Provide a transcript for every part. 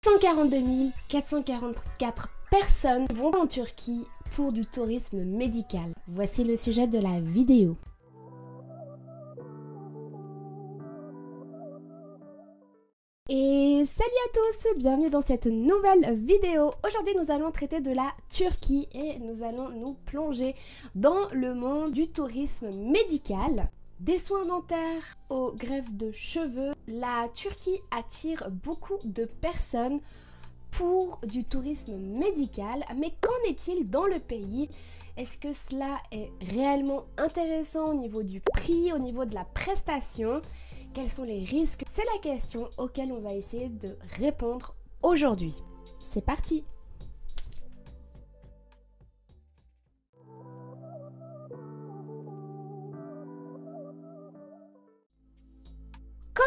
142 444 personnes vont en Turquie pour du tourisme médical. Voici le sujet de la vidéo. Et salut à tous, bienvenue dans cette nouvelle vidéo. Aujourd'hui nous allons traiter de la Turquie et nous allons nous plonger dans le monde du tourisme médical. Des soins dentaires aux greffes de cheveux, la Turquie attire beaucoup de personnes pour du tourisme médical. Mais qu'en est-il dans le pays? Est-ce que cela est réellement intéressant au niveau du prix, au niveau de la prestation? Quels sont les risques? C'est la question auquel on va essayer de répondre aujourd'hui. C'est parti!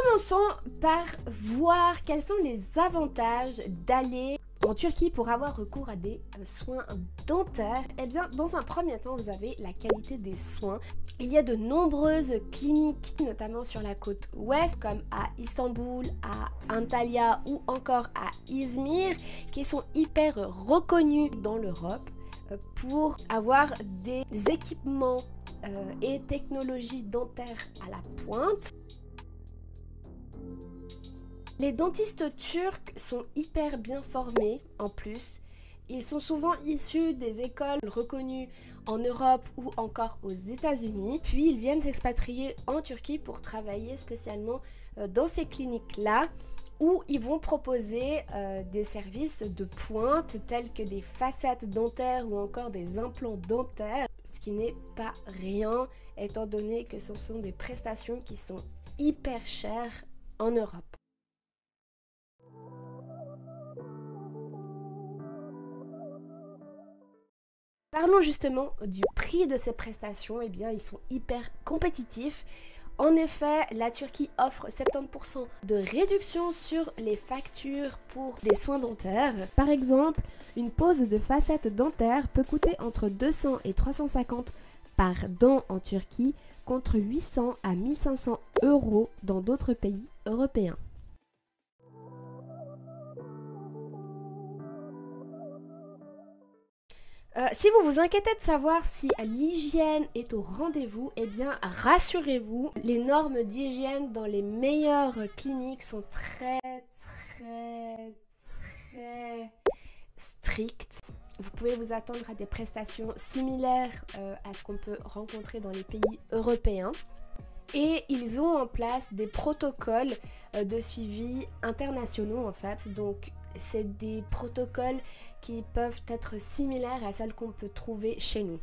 Commençons par voir quels sont les avantages d'aller en Turquie pour avoir recours à des soins dentaires. Eh bien, dans un premier temps, vous avez la qualité des soins. Il y a de nombreuses cliniques, notamment sur la côte ouest, comme à Istanbul, à Antalya ou encore à Izmir, qui sont hyper reconnues dans l'Europe pour avoir des équipements et technologies dentaires à la pointe. Les dentistes turcs sont hyper bien formés en plus. Ils sont souvent issus des écoles reconnues en Europe ou encore aux États-Unis. Puis ils viennent s'expatrier en Turquie pour travailler spécialement dans ces cliniques-là où ils vont proposer des services de pointe tels que des facettes dentaires ou encore des implants dentaires. Ce qui n'est pas rien étant donné que ce sont des prestations qui sont hyper chères en Europe. Parlons justement du prix de ces prestations. Eh bien, ils sont hyper compétitifs. En effet, la Turquie offre 70% de réduction sur les factures pour des soins dentaires. Par exemple, une pose de facettes dentaires peut coûter entre 200 et 350 par dent en Turquie, contre 800 à 1500 € dans d'autres pays européens. Si vous vous inquiétez de savoir si l'hygiène est au rendez-vous, eh bien rassurez-vous, les normes d'hygiène dans les meilleures cliniques sont très strictes. Vous pouvez vous attendre à des prestations similaires à ce qu'on peut rencontrer dans les pays européens. Et ils ont en place des protocoles de suivi internationaux en fait. Donc c'est des protocoles qui peuvent être similaires à celles qu'on peut trouver chez nous.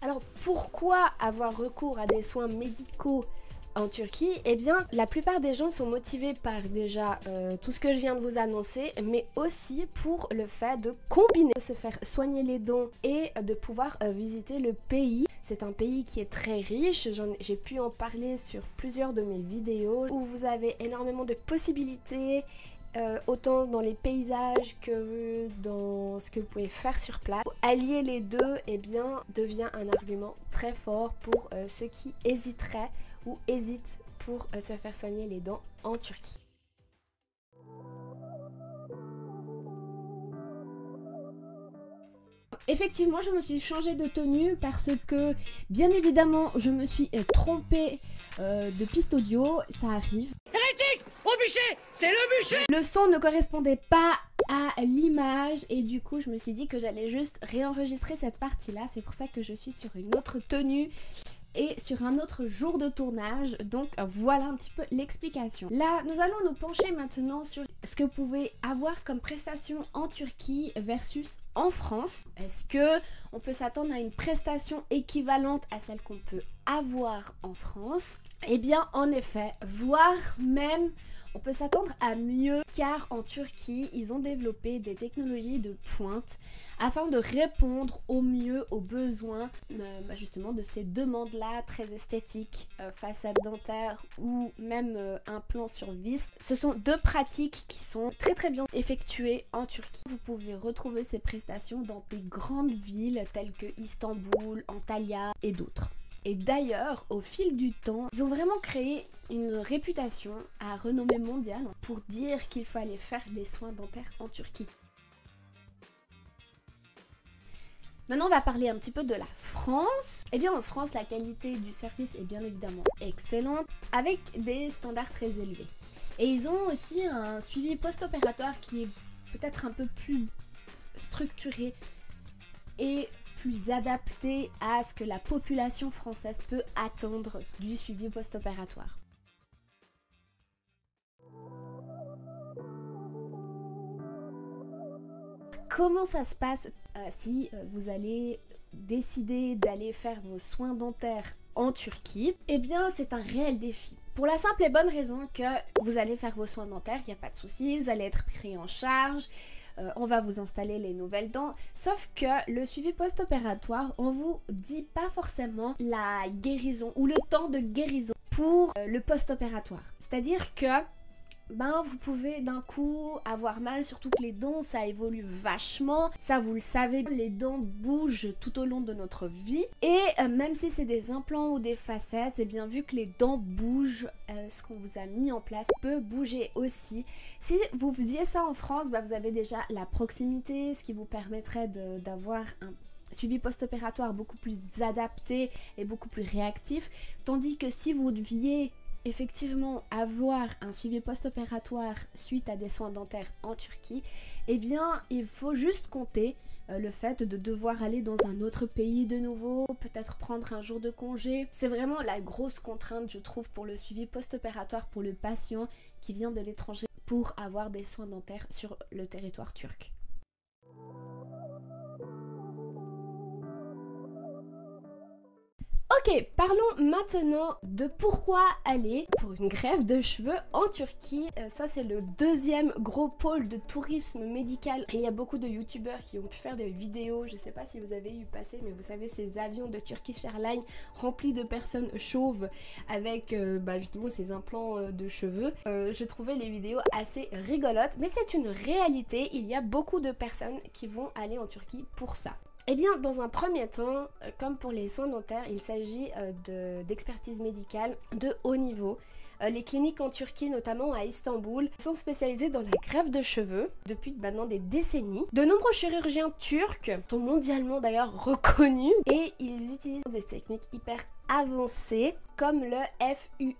Alors pourquoi avoir recours à des soins médicaux en Turquie? Eh bien, la plupart des gens sont motivés par déjà tout ce que je viens de vous annoncer, mais aussi pour le fait de combiner, se faire soigner les dents et de pouvoir visiter le pays. C'est un pays qui est très riche, j'ai pu en parler sur plusieurs de mes vidéos, où vous avez énormément de possibilités, autant dans les paysages que dans ce que vous pouvez faire sur place. Allier les deux, eh bien, devient un argument très fort pour ceux qui hésiteraient ou hésitent pour se faire soigner les dents en Turquie. Effectivement, je me suis changée de tenue parce que, bien évidemment, je me suis trompée de piste audio, ça arrive. Hérétique! Au bûcher! C'est le bûcher! Le son ne correspondait pas à l'image et du coup, je me suis dit que j'allais juste réenregistrer cette partie-là. C'est pour ça que je suis sur une autre tenue et sur un autre jour de tournage, donc voilà un petit peu l'explication. Là, nous allons nous pencher maintenant sur ce que vous pouvez avoir comme prestation en Turquie versus en France. Est-ce que on peut s'attendre à une prestation équivalente à celle qu'on peut avoir en France? Eh bien, en effet, voire même on peut s'attendre à mieux car en Turquie, ils ont développé des technologies de pointe afin de répondre au mieux aux besoins justement de ces demandes-là très esthétiques, façade dentaire ou même implant sur vis. Ce sont deux pratiques qui sont très bien effectuées en Turquie. Vous pouvez retrouver ces prestations dans des grandes villes telles que Istanbul, Antalya et d'autres. Et d'ailleurs, au fil du temps, ils ont vraiment créé une réputation à renommée mondiale pour dire qu'il fallait faire les soins dentaires en Turquie. Maintenant, on va parler un petit peu de la France. Eh bien, en France, la qualité du service est bien évidemment excellente, avec des standards très élevés. Et ils ont aussi un suivi post-opératoire qui est peut-être un peu plus structuré et plus adapté à ce que la population française peut attendre du suivi post-opératoire. Comment ça se passe si vous allez décider d'aller faire vos soins dentaires en Turquie? Eh bien, c'est un réel défi. Pour la simple et bonne raison que vous allez faire vos soins dentaires, il n'y a pas de souci, vous allez être pris en charge, on va vous installer les nouvelles dents. Sauf que le suivi post-opératoire, on vous dit pas forcément la guérison ou le temps de guérison pour le post-opératoire. C'est-à-dire que vous pouvez d'un coup avoir mal, surtout que les dents ça évolue vachement, ça vous le savez, les dents bougent tout au long de notre vie et même si c'est des implants ou des facettes, et bien vu que les dents bougent, ce qu'on vous a mis en place peut bouger aussi. Si vous faisiez ça en France, vous avez déjà la proximité, ce qui vous permettrait d'avoir un suivi post-opératoire beaucoup plus adapté et beaucoup plus réactif, tandis que si vous deviez effectivement avoir un suivi post-opératoire suite à des soins dentaires en Turquie, eh bien il faut juste compter le fait de devoir aller dans un autre pays de nouveau, peut-être prendre un jour de congé. C'est vraiment la grosse contrainte, je trouve, pour le suivi post-opératoire pour le patient qui vient de l'étranger pour avoir des soins dentaires sur le territoire turc. Ok, parlons maintenant de pourquoi aller pour une greffe de cheveux en Turquie. Ça, c'est le deuxième gros pôle de tourisme médical. Et il y a beaucoup de youtubeurs qui ont pu faire des vidéos. Je sais pas si vous avez eu passer, mais vous savez, ces avions de Turkish Airlines remplis de personnes chauves avec justement ces implants de cheveux. Je trouvais les vidéos assez rigolotes, mais c'est une réalité. Il y a beaucoup de personnes qui vont aller en Turquie pour ça. Eh bien, dans un premier temps, comme pour les soins dentaires, il s'agit d'expertise médicale de haut niveau. Les cliniques en Turquie, notamment à Istanbul, sont spécialisées dans la greffe de cheveux depuis maintenant des décennies. De nombreux chirurgiens turcs sont mondialement d'ailleurs reconnus et ils utilisent des techniques hyper avancées comme le FUE,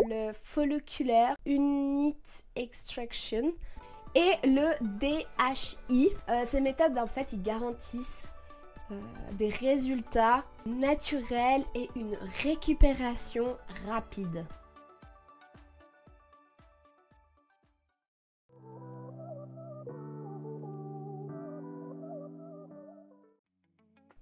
le Follicular Unit Extraction, et le DHI. Ces méthodes, en fait, ils garantissent des résultats naturels et une récupération rapide.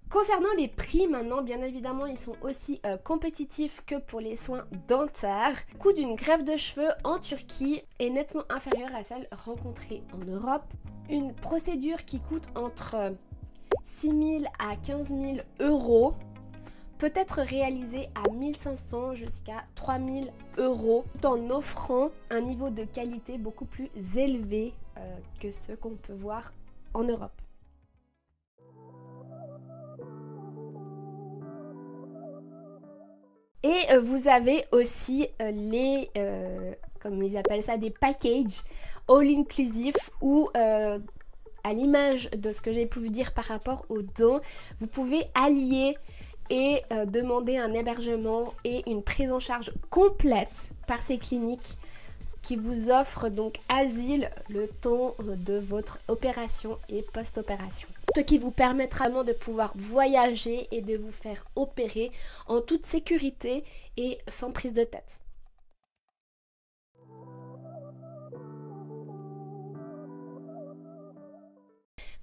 Concernant les prix maintenant, bien évidemment, ils sont aussi compétitifs que pour les soins dentaires. Le coût d'une greffe de cheveux en Turquie est nettement inférieur à celle rencontrée en Europe. Une procédure qui coûte entre 6 000 à 15 000 euros peut être réalisée à 1 500 jusqu'à 3 000 euros, tout en offrant un niveau de qualité beaucoup plus élevé que ceux qu'on peut voir en Europe. Et vous avez aussi comme ils appellent ça, des packages all-inclusive où, à l'image de ce que j'ai pu vous dire par rapport aux dents, vous pouvez allier et demander un hébergement et une prise en charge complète par ces cliniques qui vous offrent donc asile le temps de votre opération et post-opération. Ce qui vous permettra vraiment de pouvoir voyager et de vous faire opérer en toute sécurité et sans prise de tête.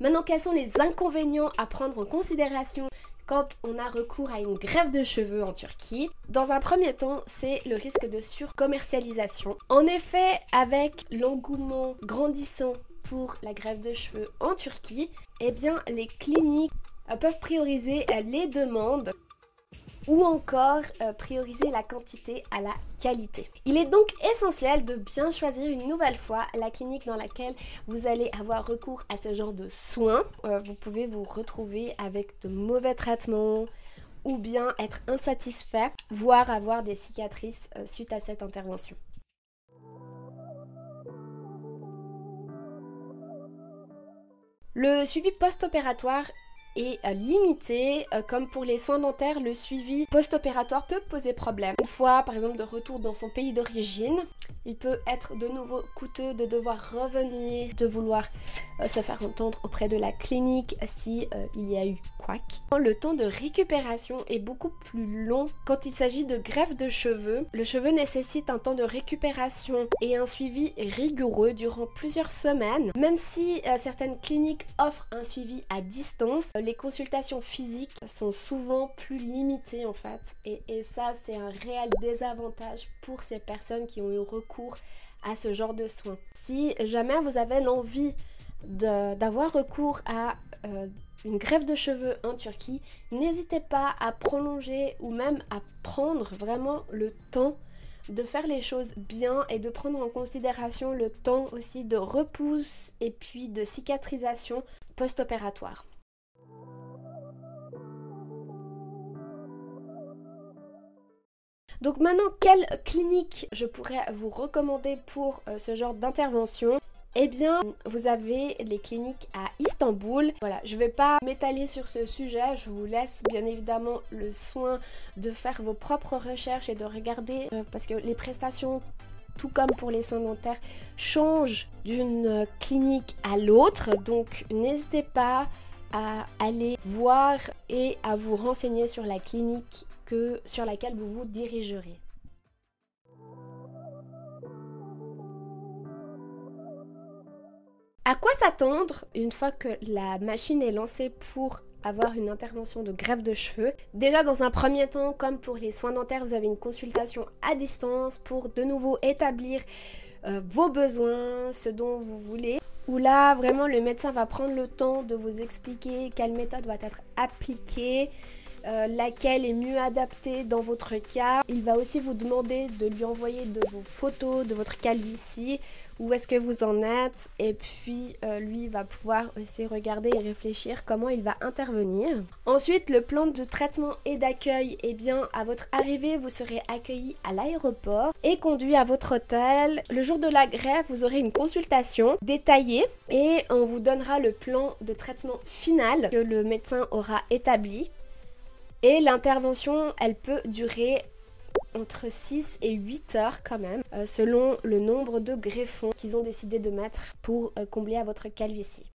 Maintenant, quels sont les inconvénients à prendre en considération quand on a recours à une greffe de cheveux en Turquie? Dans un premier temps, c'est le risque de surcommercialisation. En effet, avec l'engouement grandissant pour la greffe de cheveux en Turquie, eh bien, les cliniques peuvent prioriser les demandes ou encore prioriser la quantité à la qualité. Il est donc essentiel de bien choisir une nouvelle fois la clinique dans laquelle vous allez avoir recours à ce genre de soins. Vous pouvez vous retrouver avec de mauvais traitements ou bien être insatisfait, voire avoir des cicatrices suite à cette intervention. Le suivi post-opératoire est limité. Comme pour les soins dentaires, le suivi post-opératoire peut poser problème. Une fois par exemple de retour dans son pays d'origine, il peut être de nouveau coûteux de devoir revenir, de vouloir se faire entendre auprès de la clinique si il y a eu couac. Le temps de récupération est beaucoup plus long quand il s'agit de greffe de cheveux. Le cheveu nécessite un temps de récupération et un suivi rigoureux durant plusieurs semaines. Même si certaines cliniques offrent un suivi à distance, les consultations physiques sont souvent plus limitées en fait. Et ça, c'est un réel désavantage pour ces personnes qui ont eu recours à ce genre de soins. Si jamais vous avez l'envie d'avoir recours à une greffe de cheveux en Turquie, n'hésitez pas à prolonger ou même à prendre vraiment le temps de faire les choses bien et de prendre en considération le temps aussi de repousse et puis de cicatrisation post-opératoire. Donc maintenant, quelle clinique je pourrais vous recommander pour ce genre d'intervention ? Eh bien, vous avez les cliniques à Istanbul. Voilà, je ne vais pas m'étaler sur ce sujet. Je vous laisse bien évidemment le soin de faire vos propres recherches et de regarder parce que les prestations, tout comme pour les soins dentaires, changent d'une clinique à l'autre. Donc, n'hésitez pas à aller voir et à vous renseigner sur la clinique sur laquelle vous vous dirigerez. À quoi s'attendre une fois que la machine est lancée pour avoir une intervention de greffe de cheveux? Déjà dans un premier temps, comme pour les soins dentaires, vous avez une consultation à distance pour de nouveau établir vos besoins, ce dont vous voulez. Où là, vraiment, le médecin va prendre le temps de vous expliquer quelle méthode va être appliquée, laquelle est mieux adaptée dans votre cas. Il va aussi vous demander de lui envoyer de vos photos de votre calvitie, où est-ce que vous en êtes, et puis lui va pouvoir aussi regarder et réfléchir comment il va intervenir. Ensuite, le plan de traitement et d'accueil, eh bien à votre arrivée, vous serez accueilli à l'aéroport et conduit à votre hôtel. Le jour de la greffe, vous aurez une consultation détaillée et on vous donnera le plan de traitement final que le médecin aura établi. Et l'intervention, elle peut durer entre 6 et 8 heures quand même, selon le nombre de greffons qu'ils ont décidé de mettre pour combler à votre calvitie.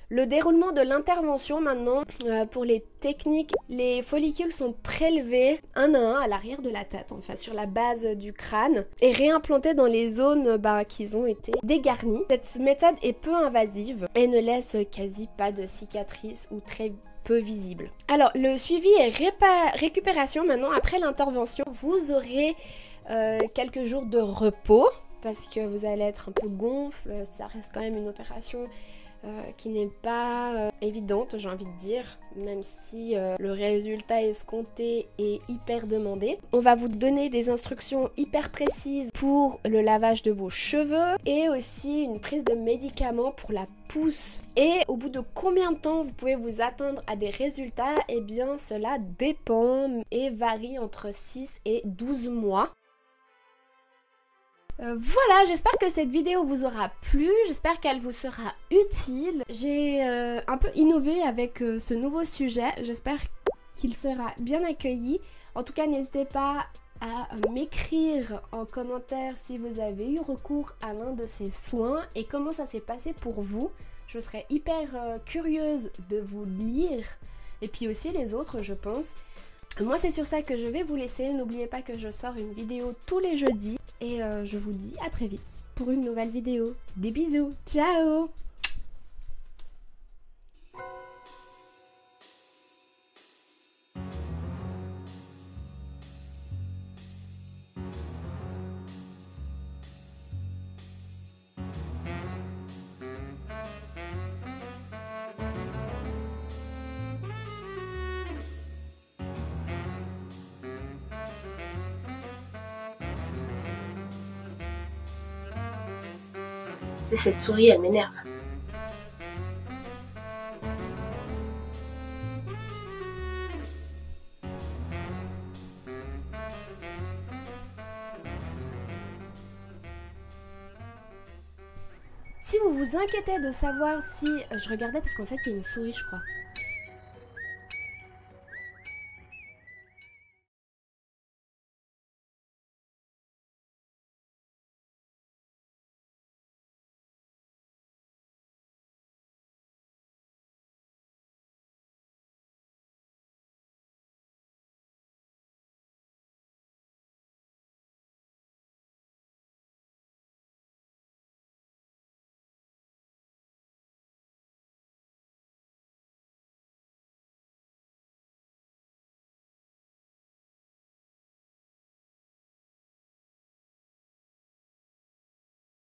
Le déroulement de l'intervention maintenant, pour les techniques, les follicules sont prélevés un à un à l'arrière de la tête, enfin sur la base du crâne, et réimplantés dans les zones qui ont été dégarnies. Cette méthode est peu invasive et ne laisse quasi pas de cicatrices ou très peu visible. Alors le suivi et récupération maintenant après l'intervention, vous aurez quelques jours de repos parce que vous allez être un peu gonfle, ça reste quand même une opération qui n'est pas évidente, j'ai envie de dire, même si le résultat escompté est hyper demandé. On va vous donner des instructions hyper précises pour le lavage de vos cheveux et aussi une prise de médicaments pour la pousse. Et au bout de combien de temps vous pouvez vous attendre à des résultats? Eh bien cela dépend et varie entre 6 et 12 mois. Voilà, j'espère que cette vidéo vous aura plu, j'espère qu'elle vous sera utile. J'ai un peu innové avec ce nouveau sujet, j'espère qu'il sera bien accueilli. En tout cas, n'hésitez pas à m'écrire en commentaire si vous avez eu recours à l'un de ces soins et comment ça s'est passé pour vous. Je serais hyper curieuse de vous lire et puis aussi les autres, je pense. Moi, c'est sur ça que je vais vous laisser. N'oubliez pas que je sors une vidéo tous les jeudis. Et je vous dis à très vite pour une nouvelle vidéo. Des bisous, ciao! C'est cette souris, elle m'énerve. Si vous vous inquiétez de savoir si... je regardais parce qu'en fait il y a une souris je crois.